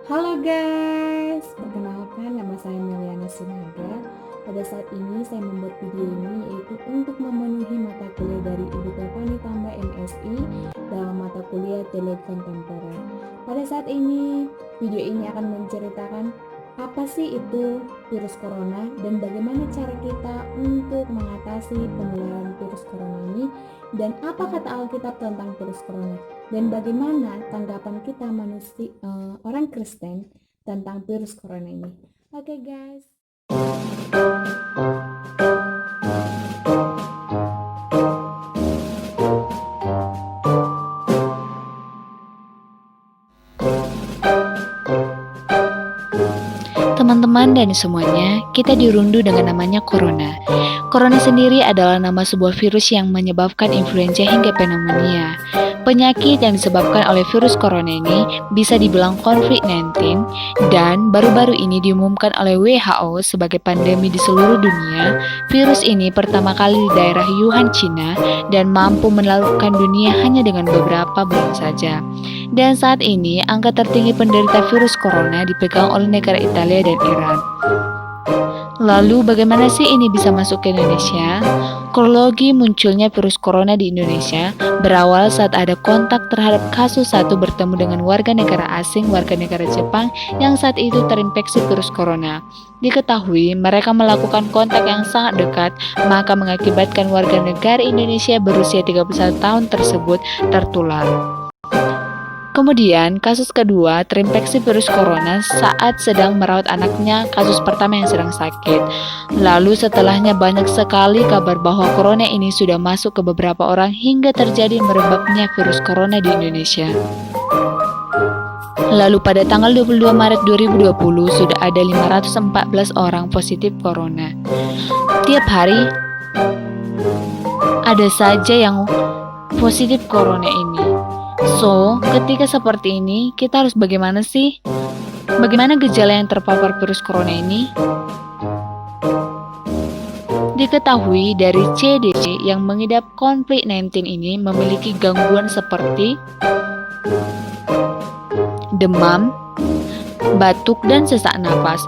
Halo guys, perkenalkan nama saya Meliana Sinaga. Pada saat ini saya membuat video ini yaitu untuk memenuhi mata kuliah dari Ibu Tepani Tamba MSI dalam mata kuliah Teologi Kontemporer. Pada saat ini, video ini akan menceritakan apa sih itu virus corona dan bagaimana cara kita untuk mengatasi penularan virus corona ini dan apa kata Alkitab tentang virus corona dan bagaimana tanggapan kita manusia orang Kristen tentang virus corona ini. Oke guys. Teman-teman dan semuanya, kita dirundu dengan namanya corona. Corona sendiri adalah nama sebuah virus yang menyebabkan influenza hingga pneumonia. Penyakit yang disebabkan oleh virus corona ini bisa dibilang COVID-19 dan baru-baru ini diumumkan oleh WHO sebagai pandemi di seluruh dunia. Virus ini pertama kali di daerah Wuhan, Cina dan mampu menaklukkan dunia hanya dengan beberapa bulan saja. Dan saat ini, angka tertinggi penderita virus corona dipegang oleh negara Italia dan Iran. Lalu bagaimana sih ini bisa masuk ke Indonesia? Kronologi munculnya virus corona di Indonesia berawal saat ada kontak terhadap kasus satu bertemu dengan warga negara asing warga negara Jepang yang saat itu terinfeksi virus corona. Diketahui mereka melakukan kontak yang sangat dekat, maka mengakibatkan warga negara Indonesia berusia 31 tahun tersebut tertular. Kemudian, kasus kedua terinfeksi virus corona saat sedang merawat anaknya, kasus pertama yang sedang sakit. Lalu setelahnya banyak sekali kabar bahwa corona ini sudah masuk ke beberapa orang hingga terjadi merebaknya virus corona di Indonesia. Lalu pada tanggal 22 Maret 2020 sudah ada 514 orang positif corona. Tiap hari ada saja yang positif corona ini. So, ketika seperti ini, kita harus bagaimana sih? Bagaimana gejala yang terpapar virus corona ini? Diketahui dari CDC yang mengidap COVID-19 ini memiliki gangguan seperti demam, batuk, dan sesak napas.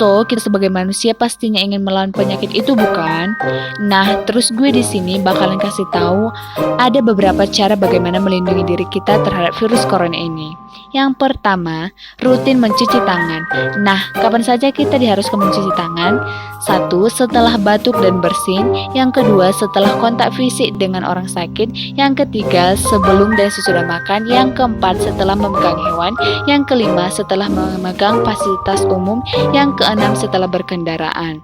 So, kita sebagai manusia pastinya ingin melawan penyakit itu, bukan? Nah, terus gue di sini bakalan kasih tahu ada beberapa cara bagaimana melindungi diri kita terhadap virus corona ini. Yang pertama, rutin mencuci tangan. Nah, kapan saja kita diharuskan mencuci tangan? Satu, setelah batuk dan bersin. Yang kedua, setelah kontak fisik dengan orang sakit. Yang ketiga, sebelum dan sesudah makan. Yang keempat, setelah memegang hewan. Yang kelima, setelah memegang fasilitas umum. Yang keenam, setelah berkendaraan.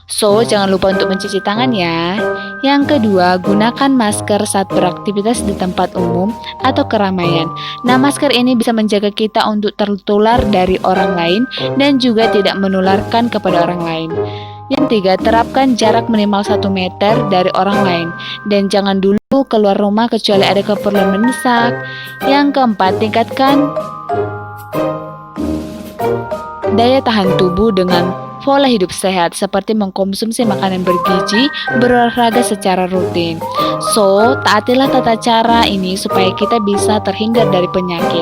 So, jangan lupa untuk mencuci tangan ya. Yang kedua, gunakan masker saat beraktivitas di tempat umum atau keramaian. Nah, masker ini bisa menjaga kita untuk tertular dari orang lain dan juga tidak menularkan kepada orang lain. Yang tiga, terapkan jarak minimal 1 meter dari orang lain dan jangan dulu keluar rumah kecuali ada keperluan mendesak. Yang keempat, tingkatkan daya tahan tubuh dengan pola hidup sehat seperti mengkonsumsi makanan bergizi, berolahraga secara rutin. So, taatilah tata cara ini supaya kita bisa terhindar dari penyakit.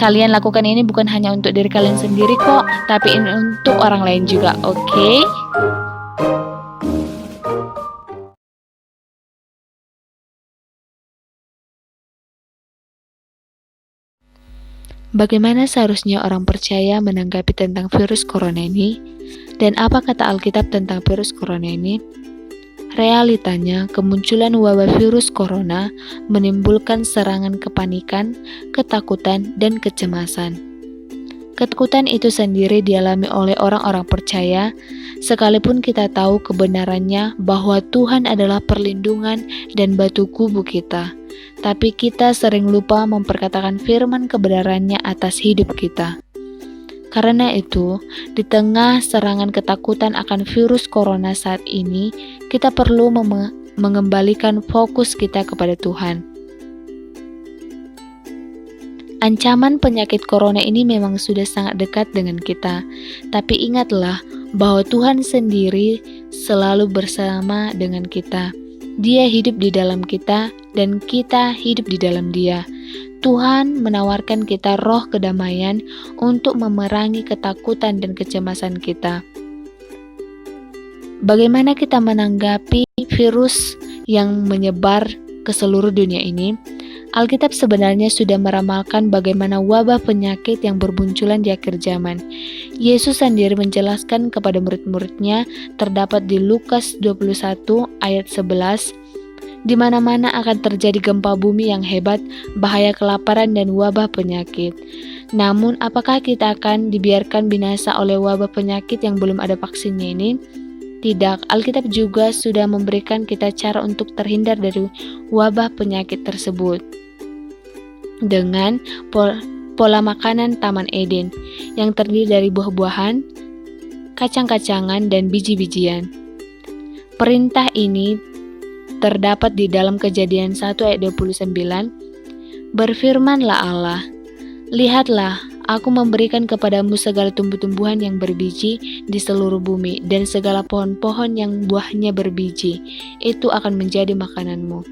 Kalian lakukan ini bukan hanya untuk diri kalian sendiri kok, tapi ini untuk orang lain juga, oke? Bagaimana seharusnya orang percaya menanggapi tentang virus corona ini? Dan apa kata Alkitab tentang virus corona ini? Realitanya, kemunculan wabah virus corona menimbulkan serangan kepanikan, ketakutan, dan kecemasan. Ketakutan itu sendiri dialami oleh orang-orang percaya, sekalipun kita tahu kebenarannya bahwa Tuhan adalah perlindungan dan batu kubu kita. Tapi kita sering lupa memperkatakan firman kebenarannya atas hidup kita. Karena itu, di tengah serangan ketakutan akan virus corona saat ini, kita perlu mengembalikan fokus kita kepada Tuhan. Ancaman penyakit corona ini memang sudah sangat dekat dengan kita, tapi ingatlah bahwa Tuhan sendiri selalu bersama dengan kita. Dia hidup di dalam kita dan kita hidup di dalam Dia. Tuhan menawarkan kita roh kedamaian untuk memerangi ketakutan dan kecemasan kita. Bagaimana kita menanggapi virus yang menyebar ke seluruh dunia ini? Alkitab sebenarnya sudah meramalkan bagaimana wabah penyakit yang bermunculan di akhir zaman. Yesus sendiri menjelaskan kepada murid-muridnya, terdapat di Lukas 21 ayat 11, di mana-mana akan terjadi gempa bumi yang hebat, bahaya kelaparan dan wabah penyakit. Namun, apakah kita akan dibiarkan binasa oleh wabah penyakit yang belum ada vaksinnya ini? Tidak, Alkitab juga sudah memberikan kita cara untuk terhindar dari wabah penyakit tersebut dengan pola makanan Taman Eden yang terdiri dari buah-buahan, kacang-kacangan, dan biji-bijian. Perintah ini terdapat di dalam Kejadian 1 ayat 29. Berfirmanlah Allah, lihatlah, aku memberikan kepadamu segala tumbuh-tumbuhan yang berbiji di seluruh bumi, dan segala pohon-pohon yang buahnya berbiji, itu akan menjadi makananmu.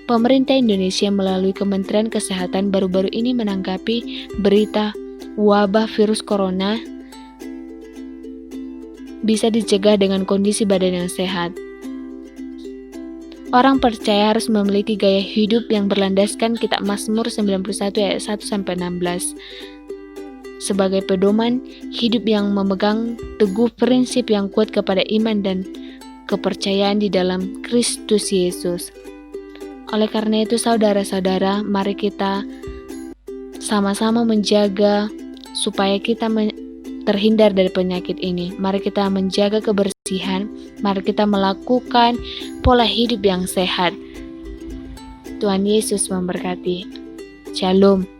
Pemerintah Indonesia melalui Kementerian Kesehatan baru-baru ini menanggapi berita wabah virus corona bisa dicegah dengan kondisi badan yang sehat. Orang percaya harus memiliki gaya hidup yang berlandaskan Kitab Mazmur 91 ayat 1-16. Sebagai pedoman hidup yang memegang teguh prinsip yang kuat kepada iman dan kepercayaan di dalam Kristus Yesus. Oleh karena itu saudara-saudara, mari kita sama-sama menjaga supaya kita terhindar dari penyakit ini. Mari kita menjaga kebersihan, mari kita melakukan pola hidup yang sehat. Tuhan Yesus memberkati. Shalom.